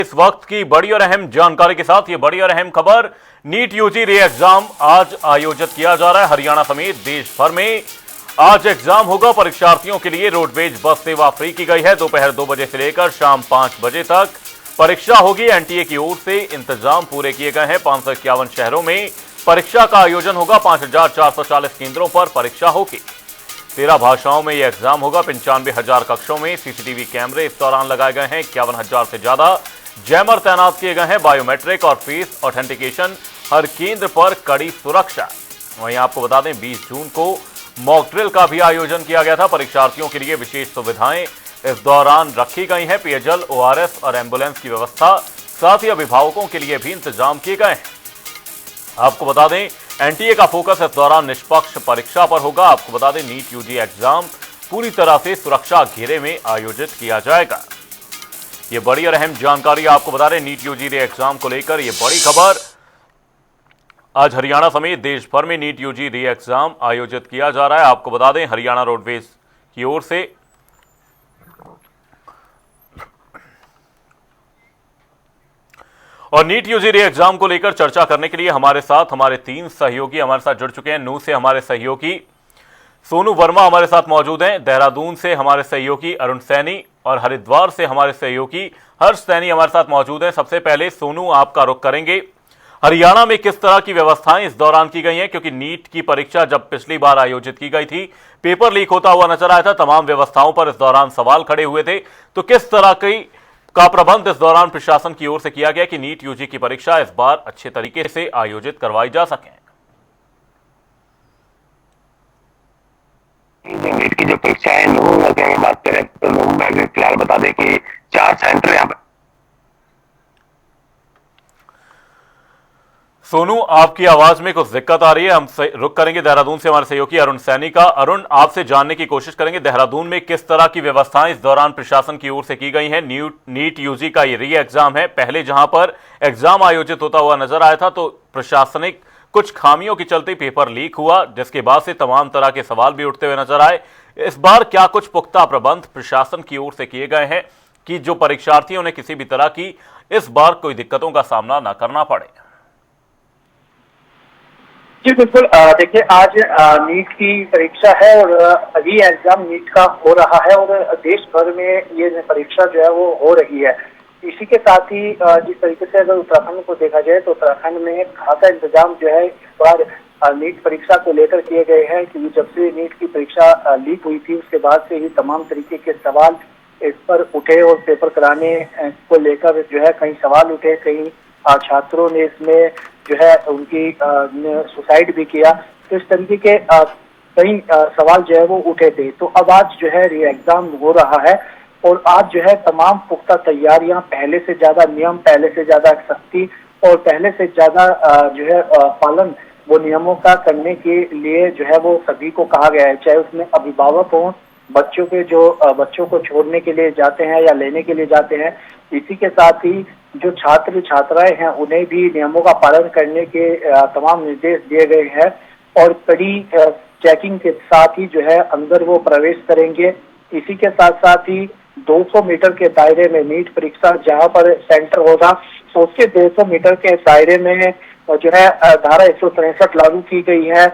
इस वक्त की बड़ी और अहम जानकारी के साथ ये बड़ी और अहम खबर, नीट यूजी री एग्जाम आज आयोजित किया जा रहा है। हरियाणा समेत देश भर में आज एग्जाम होगा। परीक्षार्थियों के लिए रोडवेज बस सेवा फ्री की गई है। दोपहर 2 बजे से लेकर शाम 5 बजे तक परीक्षा होगी। एनटीए की ओर से इंतजाम पूरे किए गए हैं। 551 शहरों में परीक्षा का आयोजन होगा। 5440 केंद्रों पर परीक्षा होगी। 13 भाषाओं में यह एग्जाम होगा। 95,000 कक्षों में सीसीटीवी कैमरे इस दौरान लगाए गए हैं। 51,000 से ज्यादा जैमर तैनात किए गए हैं। बायोमेट्रिक और फेस ऑथेंटिकेशन, हर केंद्र पर कड़ी सुरक्षा। वहीं आपको बता दें 20 जून को मॉक ड्रिल का भी आयोजन किया गया था। परीक्षार्थियों के लिए विशेष सुविधाएं इस दौरान रखी गई हैं। पेयजल, ओआरएस और एम्बुलेंस की व्यवस्था, साथ ही अभिभावकों के लिए भी इंतजाम किए गए हैं। आपको बता दें एनटीए का फोकस इस दौरान निष्पक्ष परीक्षा पर होगा। आपको बता दें नीट यूजी एग्जाम पूरी तरह से सुरक्षा घेरे में आयोजित किया जाएगा। ये बड़ी और अहम जानकारी आपको बता रहे नीट यूजी री एग्जाम को लेकर ये बड़ी खबर। आज हरियाणा समेत देश भर में नीट यूजी री एग्जाम आयोजित किया जा रहा है। आपको बता दें हरियाणा रोडवेज की ओर से और नीट यूजी री एग्जाम को लेकर चर्चा करने के लिए हमारे साथ हमारे 3 सहयोगी हमारे साथ जुड़ चुके हैं। नूह से हमारे सहयोगी सोनू वर्मा हमारे साथ मौजूद हैं। देहरादून से हमारे सहयोगी अरुण सैनी और हरिद्वार से हमारे सहयोगी हर्ष सैनी हमारे साथ मौजूद हैं। सबसे पहले सोनू, आपका रुख करेंगे। हरियाणा में किस तरह की व्यवस्थाएं इस दौरान की गई हैं? क्योंकि नीट की परीक्षा जब पिछली बार आयोजित की गई थी, पेपर लीक होता हुआ नजर आया था। तमाम व्यवस्थाओं पर इस दौरान सवाल खड़े हुए थे। तो किस तरह का प्रबंध इस दौरान प्रशासन की ओर से किया गया कि नीट यूजी की परीक्षा इस बार अच्छे तरीके से आयोजित करवाई जा सके? नीट की जो परीक्षा है नवंबर की बात करें तो नवंबर में फिलहाल बता दें कि 4 सेंटर यहाँ पर। सोनू, आपकी आवाज में कुछ दिक्कत आ रही है। हम रुक करेंगे देहरादून से हमारे सहयोगी अरुण सैनी का। अरुण, आपसे जानने की कोशिश करेंगे देहरादून में किस तरह की व्यवस्थाएं इस दौरान प्रशासन की ओर से की गई हैं। नीट यूजी का ये री एग्जाम है। पहले जहां पर एग्जाम आयोजित होता हुआ नजर आया था तो प्रशासनिक कुछ खामियों के चलते पेपर लीक हुआ, जिसके बाद से तमाम तरह के सवाल भी उठते हुए नजर आए। इस बार क्या कुछ पुख्ता प्रबंध प्रशासन की ओर से किए गए हैं कि जो परीक्षार्थियों ने किसी भी तरह की इस बार कोई दिक्कतों का सामना न करना पड़े? जी बिल्कुल, देखिए आज नीट की परीक्षा है और री एग्जाम नीट का हो रहा है और देश भर में ये परीक्षा जो है वो हो रही है। इसी के साथ ही जिस तरीके से अगर उत्तराखंड को देखा जाए तो उत्तराखंड में खासा इंतजाम जो है इस बार नीट परीक्षा को लेकर किए गए हैं, क्योंकि जब से नीट की परीक्षा लीक हुई थी उसके बाद से ही तमाम तरीके के सवाल इस पर उठे और पेपर कराने को लेकर जो है कई सवाल उठे। कई छात्रों ने इसमें जो है उनकी सुसाइड भी किया। तो इस तरीके के कई सवाल जो है वो उठे थे। तो अब आज जो है री एग्जाम हो रहा है और आज जो है तमाम पुख्ता तैयारियां, पहले से ज्यादा नियम, पहले से ज्यादा सख्ती और पहले से ज्यादा जो है पालन वो नियमों का करने के लिए जो है वो सभी को कहा गया है। चाहे उसमें अभिभावक हों, बच्चों को छोड़ने के लिए जाते हैं या लेने के लिए जाते हैं। इसी के साथ ही जो छात्र छात्राएं हैं उन्हें भी नियमों का पालन करने के तमाम निर्देश दिए गए हैं और कड़ी चेकिंग के साथ ही जो है अंदर वो प्रवेश करेंगे। इसी के साथ साथ ही 200 मीटर के दायरे में नीट परीक्षा जहां पर सेंटर होगा तो उसके 200 मीटर के दायरे में जो है धारा 163 लागू की गई है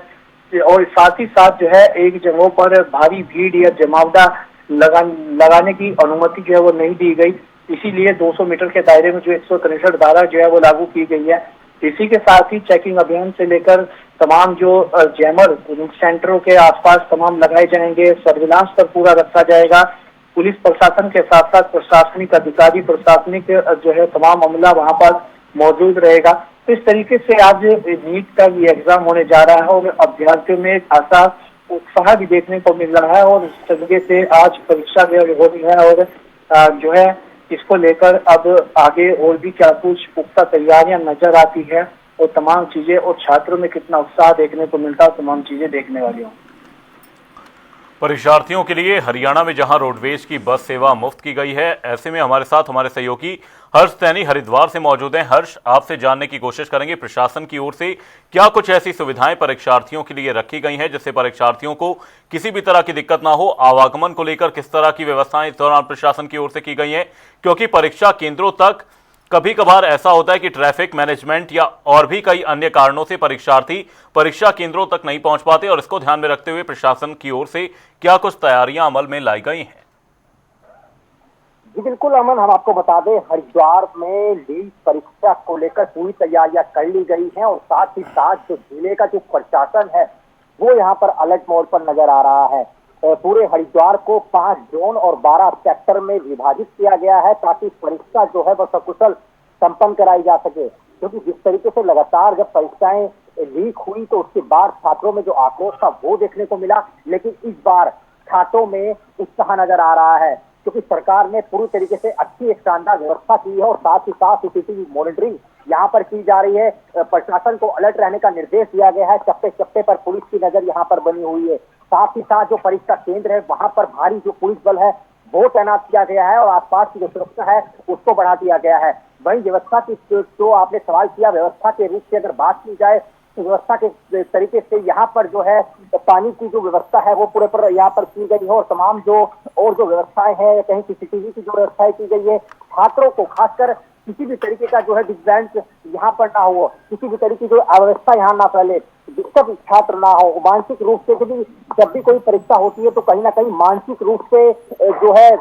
और साथ ही साथ जो है एक जगहों पर भारी भीड़ या जमावड़ा लगाने की अनुमति जो है वो नहीं दी गई। इसीलिए 200 मीटर के दायरे में जो 163 धारा जो है वो लागू की गई है। इसी के साथ ही चेकिंग अभियान से लेकर तमाम जो जैमर सेंटरों के आसपास तमाम लगाए जाएंगे। सर्विलांस पर पूरा रखा जाएगा। पुलिस प्रशासन के साथ साथ प्रशासनिक अधिकारी, प्रशासनिक जो है तमाम अमला वहां पर मौजूद रहेगा। तो इस तरीके से आज नीट का ये एग्जाम होने जा रहा है और अभ्यर्थियों में खासा उत्साह भी देखने को मिल रहा है और इस तरीके से आज परीक्षा जो हो रही है और जो है इसको लेकर अब आगे और भी क्या कुछ पुख्ता तैयारियां नजर आती है और तमाम चीजें और छात्रों में कितना उत्साह देखने को मिलता है, तमाम चीजें देखने वाली हों। परीक्षार्थियों के लिए हरियाणा में जहां रोडवेज की बस सेवा मुफ्त की गई है, ऐसे में हमारे साथ हमारे सहयोगी हर्ष सैनी हरिद्वार से मौजूद हैं। हर्ष, आपसे जानने की कोशिश करेंगे प्रशासन की ओर से क्या कुछ ऐसी सुविधाएं परीक्षार्थियों के लिए रखी गई हैं जिससे परीक्षार्थियों को किसी भी तरह की दिक्कत ना हो। आवागमन को लेकर किस तरह की व्यवस्थाएं इस दौरान प्रशासन की ओर से की गई हैं, क्योंकि परीक्षा केंद्रों तक कभी कभार ऐसा होता है कि ट्रैफिक मैनेजमेंट या और भी कई अन्य कारणों से परीक्षार्थी परीक्षा केंद्रों तक नहीं पहुंच पाते, और इसको ध्यान में रखते हुए प्रशासन की ओर से क्या कुछ तैयारियां अमल में लाई गई हैं? जी बिल्कुल अमन, हम आपको बता दें, हरिद्वार में नीट परीक्षा को लेकर पूरी तैयारियां कर ली गई हैं और साथ ही साथ जो जिले का जो प्रशासन है वो यहाँ पर अलर्ट मोड पर नजर आ रहा है। पूरे हरिद्वार को 5 जोन और 12 सेक्टर में विभाजित किया गया है ताकि परीक्षा जो है वह सकुशल संपन्न कराई जा सके, क्योंकि जिस तरीके से लगातार जब परीक्षाएं लीक हुई तो उसके बाद छात्रों में जो आक्रोश था वो देखने को मिला, लेकिन इस बार छात्रों में उत्साह नजर आ रहा है क्योंकि सरकार ने पूरी तरीके से अच्छी एक शानदार व्यवस्था की है और साथ ही साथ सीसीटीवी मॉनिटरिंग यहाँ पर की जा रही है। प्रशासन को अलर्ट रहने का निर्देश दिया गया है, चप्पे चप्पे पर पुलिस की नजर यहाँ पर बनी हुई है। साथ ही साथ जो परीक्षा केंद्र है वहां पर भारी जो पुलिस बल है वो तैनात किया गया है और आसपास की जो सुरक्षा है उसको बढ़ा दिया गया है। वहीं व्यवस्था की जो आपने सवाल किया, व्यवस्था के रूप से अगर बात की जाए तो व्यवस्था के तरीके से यहाँ पर जो है पानी की जो व्यवस्था है वो पूरे पर यहाँ पर की गई है और तमाम जो और जो व्यवस्थाएं हैं, कहीं सीसीटीवी की जो व्यवस्थाएं की गई है, छात्रों को खासकर किसी भी तरीके का जो है डिस्टैंस यहाँ पर ना हो, किसी भी तरीके की जो अव्यवस्था यहाँ ना फैले, दिक्कत छात्र ना हो, मानसिक रूप से, क्योंकि जब भी कोई परीक्षा होती है तो कहीं ना कहीं मानसिक रूप से जो है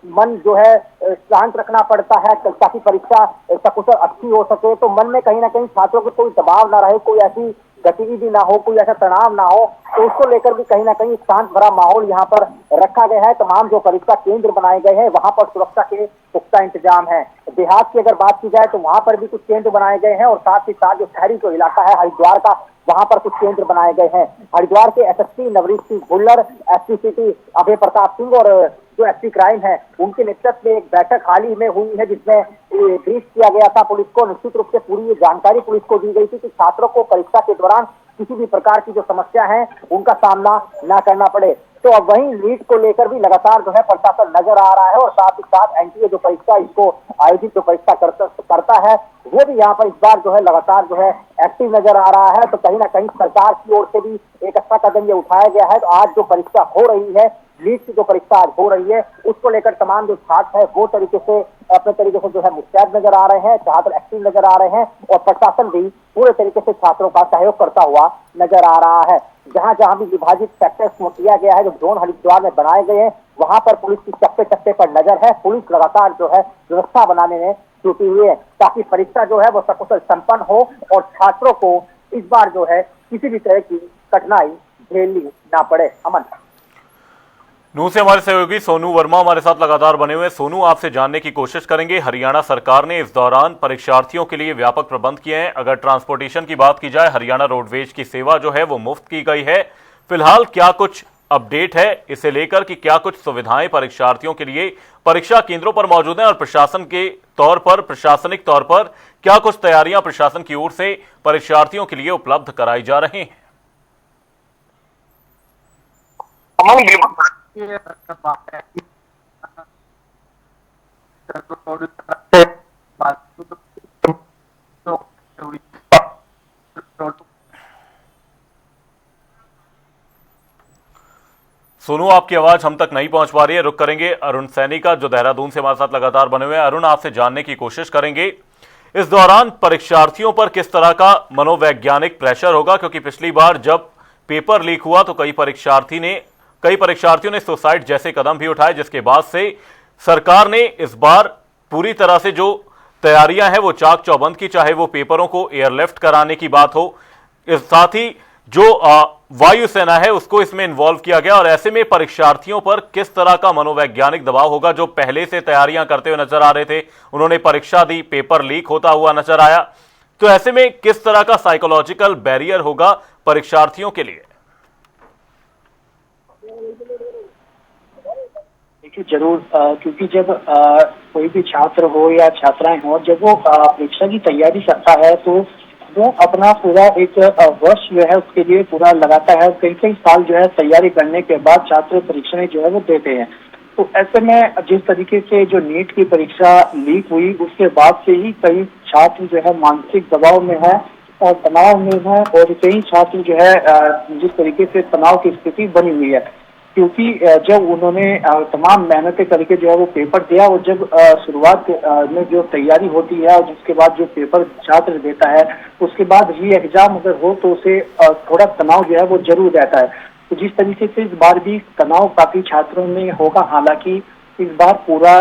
मन जो है शांत रखना पड़ता है ताकि परीक्षा सकुशल अच्छी हो सके। तो मन में कहीं ना कहीं छात्रों को कोई दबाव ना रहे, कोई ऐसी गतिविधि ना हो, कोई ऐसा तनाव ना हो, तो उसको लेकर भी कहीं ना कहीं शांत भरा माहौल यहाँ पर रखा गया है। तमाम जो परीक्षा केंद्र बनाए गए हैं वहां पर सुरक्षा के पुख्ता इंतजाम है। देहात की अगर बात की जाए तो वहां पर भी कुछ केंद्र बनाए गए हैं और साथ ही साथ जो शहरी जो इलाका है हरिद्वार का वहां पर कुछ केंद्र बनाए गए हैं। हरिद्वार के SSP Navneet Singh Bhullar, SP city Abhay Pratap Singh और जो एसपी क्राइम है उनके नेतृत्व में एक बैठक हाल ही में हुई है जिसमें ब्रीफ किया गया था पुलिस को। निश्चित रूप से पूरी ये जानकारी पुलिस को दी गई थी कि छात्रों को परीक्षा के दौरान किसी भी प्रकार की जो समस्या है उनका सामना न करना पड़े। तो अब वहीं नीट को लेकर भी लगातार जो है प्रशासन नजर आ रहा है और साथ ही साथ एनटीए जो परीक्षा इसको आयोजित जो परीक्षा करता है वो भी यहाँ पर इस बार जो है लगातार जो है एक्टिव नजर आ रहा है। तो कहीं ना कहीं सरकार की ओर से भी एक अच्छा कदम ये उठाया गया है। तो आज जो परीक्षा हो रही है, नीट की जो परीक्षा आज हो रही है, उसको लेकर तमाम जो छात्र है वो तरीके से अपने तरीके से जो है मुस्तैद नजर आ रहे हैं, छात्र एक्टिव नजर आ रहे हैं और प्रशासन भी पूरे तरीके से छात्रों का सहयोग करता हुआ नजर आ रहा है। जहां जहां भी विभाजित सेक्टर्स को किया गया है, जो जोन हरिद्वार में बनाए गए हैं, वहां पर पुलिस की चप्पे चप्पे पर नजर है। पुलिस लगातार जो है व्यवस्था बनाने में जुटी हुई है ताकि परीक्षा जो है वो सकुशल संपन्न हो और छात्रों को इस बार जो है किसी भी तरह की कठिनाई झेलनी ना पड़े। अमन, नूह से हमारे सहयोगी सोनू वर्मा हमारे साथ लगातार बने हुए हैं। सोनू, आपसे जानने की कोशिश करेंगे, हरियाणा सरकार ने इस दौरान परीक्षार्थियों के लिए व्यापक प्रबंध किए हैं। अगर ट्रांसपोर्टेशन की बात की जाए, हरियाणा रोडवेज की सेवा जो है वो मुफ्त की गई है। फिलहाल क्या कुछ अपडेट है इसे लेकर कि क्या कुछ सुविधाएं परीक्षार्थियों के लिए परीक्षा केंद्रों पर मौजूद हैं और प्रशासनिक तौर पर क्या कुछ तैयारियां प्रशासन की ओर से परीक्षार्थियों के लिए उपलब्ध कराई जा रही हैं? सोनू, आपकी आवाज हम तक नहीं पहुंच पा रही है। रुक करेंगे अरुण सैनी का, जो देहरादून से हमारे साथ लगातार बने हुए हैं। अरुण, आपसे जानने की कोशिश करेंगे इस दौरान परीक्षार्थियों पर किस तरह का मनोवैज्ञानिक प्रेशर होगा, क्योंकि पिछली बार जब पेपर लीक हुआ तो कई परीक्षार्थियों ने सुसाइड जैसे कदम भी उठाए, जिसके बाद से सरकार ने इस बार पूरी तरह से जो तैयारियां हैं वो चाक चौबंद की, चाहे वो पेपरों को एयरलिफ्ट कराने की बात हो, इस साथ ही जो वायुसेना है उसको इसमें इन्वॉल्व किया गया। और ऐसे में परीक्षार्थियों पर किस तरह का मनोवैज्ञानिक दबाव होगा, जो पहले से तैयारियां करते हुए नजर आ रहे थे, उन्होंने परीक्षा दी, पेपर लीक होता हुआ नजर आया, तो ऐसे में किस तरह का साइकोलॉजिकल बैरियर होगा परीक्षार्थियों के लिए? देखिए जरूर, क्योंकि जब कोई भी छात्र हो या छात्राएं हो, जब वो परीक्षा की तैयारी करता है तो वो अपना पूरा एक वर्ष जो है उसके लिए पूरा लगाता है। कई कई साल जो है तैयारी करने के बाद छात्र परीक्षाएं जो है वो देते हैं। तो ऐसे में जिस तरीके से जो नीट की परीक्षा लीक हुई उसके बाद से ही कई छात्र जो है मानसिक दबाव में है और तनाव में है और कई छात्र जो है जिस तरीके से तनाव की स्थिति बनी हुई है। क्योंकि जब उन्होंने तमाम मेहनतें करके जो है वो पेपर दिया, और जब शुरुआत में जो तैयारी होती है और जिसके बाद जो पेपर छात्र देता है, उसके बाद री एग्जाम अगर हो तो उसे थोड़ा तनाव जो है वो जरूर रहता है। तो जिस तरीके से इस बार भी तनाव काफी छात्रों में होगा, हालांकि इस बार पूरा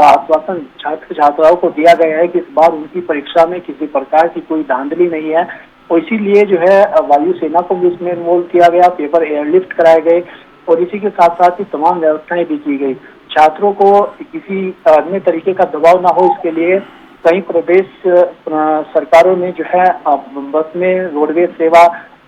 आश्वासन छात्र छात्राओं को दिया गया है कि इस बार उनकी परीक्षा में किसी प्रकार की कोई धांधली नहीं है, और इसीलिए जो है वायुसेना को भी इसमें इन्वॉल्व किया गया, पेपर एयरलिफ्ट कराए गए और इसी के साथ साथ ही तमाम व्यवस्थाएं भी की गई। छात्रों को किसी अन्य तरीके का दबाव ना हो, इसके लिए कई प्रदेश सरकारों ने जो है बस में रोडवेज सेवा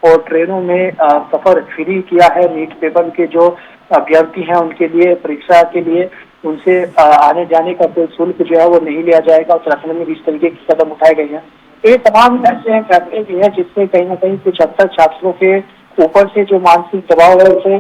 और ट्रेनों में सफर फ्री किया है। नीट पेपर के जो अभ्यर्थी हैं उनके लिए, परीक्षा के लिए उनसे आने जाने का कोई शुल्क जो है वो नहीं लिया जाएगा। उत्तराखंड में इस तरीके के कदम उठाए गए हैं। ये तमाम ऐसे फैसले भी हैं जिससे कहीं ना कहीं कुछ हद तक छात्रों के ऊपर से जो मानसिक दबाव है उसे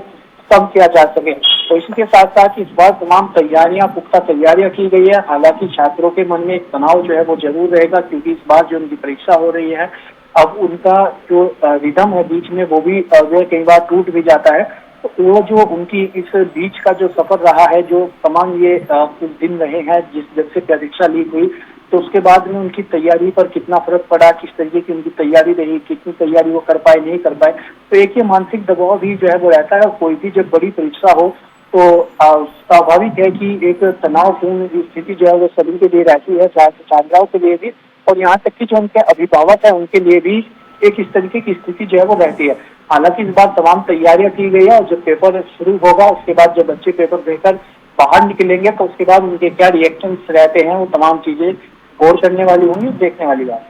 कम किया जा सके। तो इसी के साथ साथ इस बार तमाम पुख्ता तैयारियां की गई है। हालांकि छात्रों के मन में एक तनाव जो है वो जरूर रहेगा, क्योंकि इस बार जो उनकी परीक्षा हो रही है, अब उनका जो रिदम है बीच में वो भी कई बार टूट भी जाता है। तो वो जो उनकी इस बीच का जो सफर रहा है, जो तमाम ये कुछ दिन रहे हैं जब से परीक्षा लीक हुई, तो उसके बाद में उनकी तैयारी पर कितना फर्क पड़ा, किस तरीके की उनकी तैयारी रही, कितनी तैयारी वो कर पाए नहीं कर पाए, तो एक ये मानसिक दबाव भी जो है वो रहता है। और कोई भी जब बड़ी परीक्षा हो तो स्वाभाविक है कि एक तनावपूर्ण स्थिति जो है वो सभी के लिए रहती है, छात्राओं के लिए भी, और यहाँ तक कि जो उनके अभिभावक है उनके लिए भी एक इस तरीके की स्थिति जो है वो रहती है। हालांकि इस बार तमाम तैयारियां की गई है, और जब पेपर शुरू होगा उसके बाद जब बच्चे पेपर देकर बाहर निकलेंगे तो उसके बाद उनके क्या रिएक्शंस रहते हैं, वो तमाम चीजें गौर करने वाली होंगी, देखने वाली बात।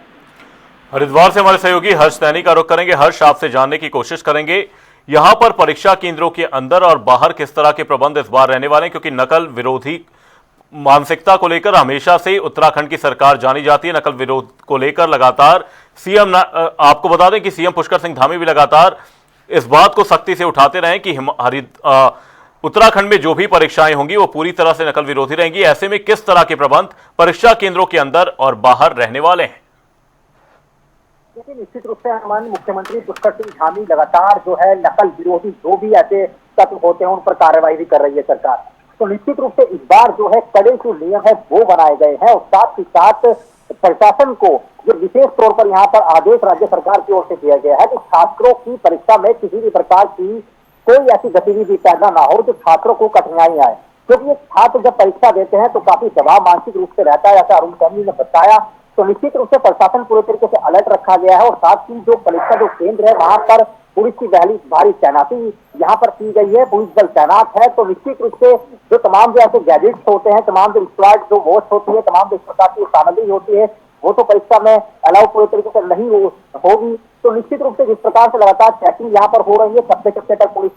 हरिद्वार से हमारे सहयोगी हर्ष सैनी का रुख करेंगे। हर्ष, आपसे जानने की कोशिश करेंगे यहां पर परीक्षा केंद्रों के अंदर और बाहर किस तरह के प्रबंध इस बार रहने वाले हैं, क्योंकि नकल विरोधी मानसिकता को लेकर हमेशा से उत्तराखंड की सरकार जानी जाती है। नकल विरोध को लेकर लगातार सीएम, आपको बता दें कि सीएम पुष्कर सिंह धामी भी लगातार इस बात को सख्ती से उठाते रहे कि उत्तराखंड में जो भी परीक्षाएं होंगी वो पूरी तरह से नकल विरोधी रहेंगी। ऐसे में किस तरह के प्रबंध परीक्षा केंद्रों के अंदर और बाहर रहने वाले हैं? देखिए, निश्चित रूप से हमारे मुख्यमंत्री पुष्कर सिंह धामी लगातार जो है नकल विरोधी जो भी ऐसे तत्व होते हैं उन पर कार्रवाई भी कर रही है सरकार। तो निश्चित रूप से इस बार जो है कड़े जो नियम है वो बनाए गए हैं, और साथ ही साथ प्रशासन को जो विशेष तौर पर यहाँ पर आदेश राज्य सरकार की ओर से दिया गया है कि छात्रों की परीक्षा में किसी भी प्रकार की कोई ऐसी गतिविधि पैदा ना हो जो छात्रों को कठिनाई आए। क्योंकि ये छात्र जब परीक्षा देते हैं तो काफी दबाव मानसिक रूप से रहता है, ऐसा अरुण सैनी ने बताया। तो निश्चित रूप से प्रशासन पूरे तरीके से अलर्ट रखा गया है, और साथ ही जो परीक्षा जो केंद्र है वहां पर पुलिस की भारी तैनाती यहाँ पर की गई है, पुलिस बल तैनात है। तो निश्चित रूप से जो तमाम जो ऐसे गैजेट्स होते हैं, तमाम जो रिक्वायर्ड जो वॉच होती है, तमाम जो इस प्रकार की सामग्री होती है, वो तो परीक्षा में अलाउ पूरे तरीके से नहीं होगी। तो निश्चित रूप से जिस प्रकार से लगातार चेकिंग यहाँ पर हो रही है, चप्पे चप्पे तक पुलिस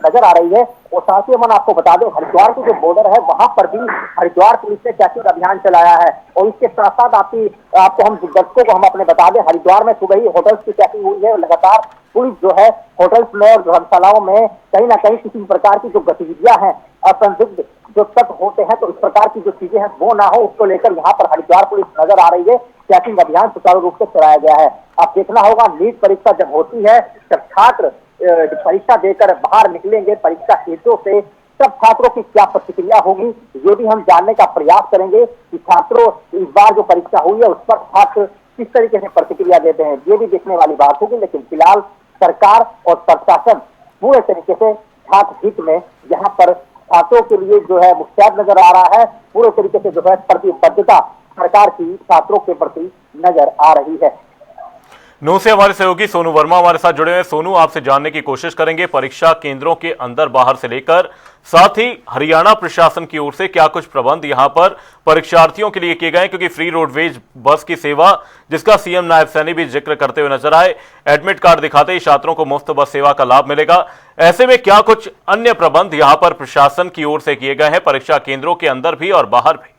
नजर आ रही है। और साथ ही हम आपको बता दें, हरिद्वार की जो बॉर्डर है वहां पर भी हरिद्वार पुलिस ने चेकिंग अभियान चलाया है। और इसके साथ साथ आपको हम दर्शकों को हम अपने बता दें, हरिद्वार में सुबह ही होटल्स की चेकिंग हुई है, और लगातार पुलिस जो है होटल्स में और धर्मशालाओं में कहीं ना कहीं किसी प्रकार की जो गतिविधियां हैं, असंदिग्ध जो तत्व होते हैं, तो इस प्रकार की जो चीजें हैं वो ना हो, उसको लेकर यहाँ पर हरिद्वार पुलिस नजर आ रही है। चेकिंग अभियान सुचारू रूप से चलाया गया है। अब देखना होगा नीट परीक्षा जब होती है, जब छात्र परीक्षा देकर बाहर निकलेंगे परीक्षा केंद्रों से, तब छात्रों की क्या प्रतिक्रिया होगी, ये भी हम जानने का प्रयास करेंगे कि छात्रों इस बार जो परीक्षा हुई है उस पर छात्र किस तरीके से प्रतिक्रिया देते हैं, ये भी देखने वाली बात होगी। लेकिन फिलहाल सरकार और प्रशासन पूरे तरीके से छात्र हित में यहाँ पर छात्रों के लिए जो है मुस्तैद नजर आ रहा है। पूरे तरीके से जो है प्रतिबद्धता सरकार की छात्रों के प्रति नजर आ रही है। नू से हमारे सहयोगी सोनू वर्मा हमारे साथ जुड़े हुए हैं। सोनू, आपसे जानने की कोशिश करेंगे परीक्षा केंद्रों के अंदर बाहर से लेकर साथ ही हरियाणा प्रशासन की ओर से क्या कुछ प्रबंध यहां पर परीक्षार्थियों के लिए किए गए, क्योंकि फ्री रोडवेज बस की सेवा जिसका सीएम नायब सैनी भी जिक्र करते हुए नजर आए, एडमिट कार्ड दिखाते ही छात्रों को मुफ्त बस सेवा का लाभ मिलेगा। ऐसे में क्या कुछ अन्य प्रबंध यहां पर प्रशासन की ओर से किए गए हैं परीक्षा केंद्रों के अंदर भी और बाहर भी?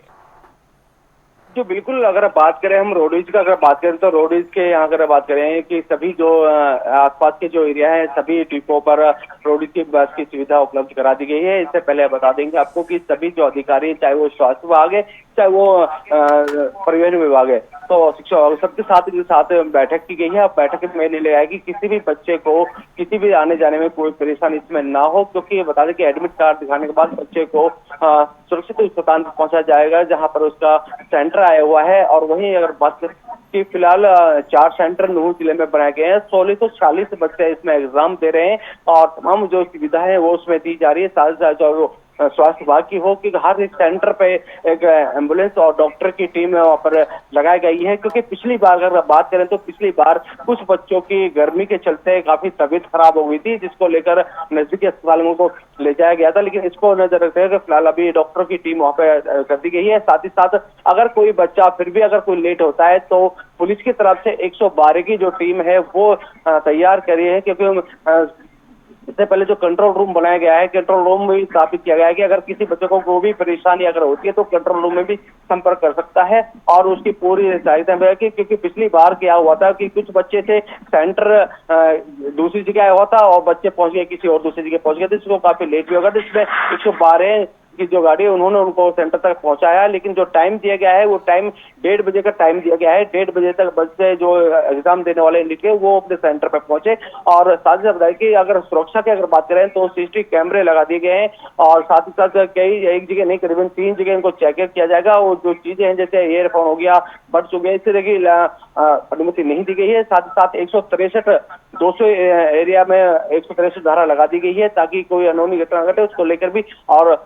जो बिल्कुल अगर बात करें हम रोडवेज का, अगर बात करें तो रोडवेज के यहाँ अगर बात करें कि सभी जो आसपास के जो एरिया है सभी डिपो पर रोडवेज की बस की सुविधा उपलब्ध करा दी गई है। इससे पहले बता देंगे आपको कि सभी जो अधिकारी, चाहे वो स्वास्थ्य विभाग है, चाहे वो परिवहन विभाग है, तो शिक्षा विभाग सबके साथ बैठक की गई है। अब बैठक में ले लिया है कि किसी भी बच्चे को किसी भी आने जाने में कोई परेशानी इसमें ना हो, क्योंकि बता दें कि एडमिट कार्ड दिखाने के बाद बच्चे को सुरक्षित अस्पताल पहुंचाया जाएगा जहां पर उसका सेंटर आया हुआ है। और वहीं अगर बात कि फिलहाल 4 सेंटर नूह जिले में बनाए गए हैं, 1640 बच्चे इसमें एग्जाम दे रहे हैं और तमाम जो सुविधाएं है वो उसमें दी जा रही है। साथ साथ जो स्वास्थ्य विभाग की हो कि हर एक सेंटर पे एक एम्बुलेंस और डॉक्टर की टीम वहां पर लगाई गई है, क्योंकि पिछली बार अगर बात करें तो पिछली बार कुछ बच्चों की गर्मी के चलते काफी तबीयत खराब हो गई थी, जिसको लेकर नजदीकी अस्पतालों को ले जाया गया था। लेकिन इसको नजर रखते हुए फिलहाल अभी डॉक्टरों की टीम वहां पे कर दी गई है। साथ ही साथ अगर कोई बच्चा फिर भी अगर कोई लेट होता है तो पुलिस की तरफ से 112 की जो टीम है वो तैयार करी है, क्योंकि इससे पहले जो कंट्रोल रूम बनाया गया है, कंट्रोल रूम में भी स्थापित किया गया है कि अगर किसी बच्चे को कोई भी परेशानी अगर होती है तो कंट्रोल रूम में भी संपर्क कर सकता है और उसकी पूरी सहायता है। क्योंकि पिछली बार क्या हुआ था कि कुछ बच्चे थे सेंटर दूसरी जगह हुआ था और बच्चे पहुंच गए किसी और दूसरी जगह पहुंच गए थे, जिसको काफी लेट भी होगा। तो इसमें 112 की जो गाड़ी है उन्होंने उनको सेंटर तक पहुंचाया, लेकिन जो टाइम दिया गया है वो टाइम 1:30 बजे का टाइम दिया गया है। 1:30 बजे तक बच्चे जो एग्जाम देने वाले निकले वो अपने सेंटर पर पहुंचे। और साथ ही बताया कि अगर सुरक्षा की अगर बात करें तो सीसीटीवी कैमरे लगा दिए गए हैं और साथ ही साथ कई एक जगह नहीं करीबन 3 जगह इनको चेक किया जाएगा। और जो चीजें हैं जैसे ईयरफोन हो गया, बड हो गया, इस तरह की अनुमति नहीं दी गई है। साथ ही साथ 163 200 एरिया में 163 धारा लगा दी गई है ताकि कोई अनहोनी घटना घटे उसको लेकर भी। और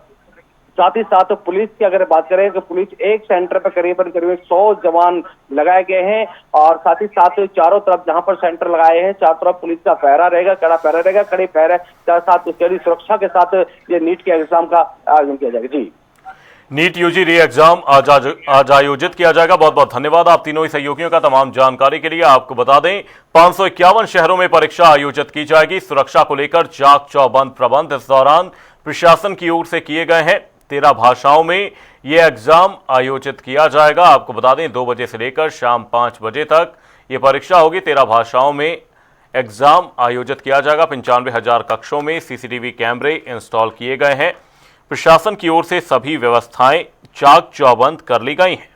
साथ ही साथ पुलिस की अगर बात करें तो पुलिस एक सेंटर पर करीबन 100 जवान लगाए गए हैं और साथ ही साथ चारों तरफ जहां पर सेंटर लगाए हैं चारों तरफ पुलिस का पहरा रहेगा, कड़ा पहरा रहेगा, कड़े पहरे के साथ कड़ी सुरक्षा के साथ ये नीट के एग्जाम का आयोजन किया जाएगा। जी, नीट यूजी री एग्जाम आज आयोजित किया जाएगा। बहुत बहुत धन्यवाद आप तीनों ही सहयोगियों का तमाम जानकारी के लिए। आपको बता दें 551 शहरों में परीक्षा आयोजित की जाएगी। सुरक्षा को लेकर चाक चौबंद प्रबंध इस दौरान प्रशासन की ओर से किए गए हैं। 13 भाषाओं में यह एग्जाम आयोजित किया जाएगा। आपको बता दें 2 बजे से लेकर शाम 5 बजे तक ये परीक्षा होगी। 13 भाषाओं में एग्जाम आयोजित किया जाएगा। 95,000 कक्षों में सीसीटीवी कैमरे इंस्टॉल किए गए हैं। प्रशासन की ओर से सभी व्यवस्थाएं चाक चौबंद कर ली गई हैं।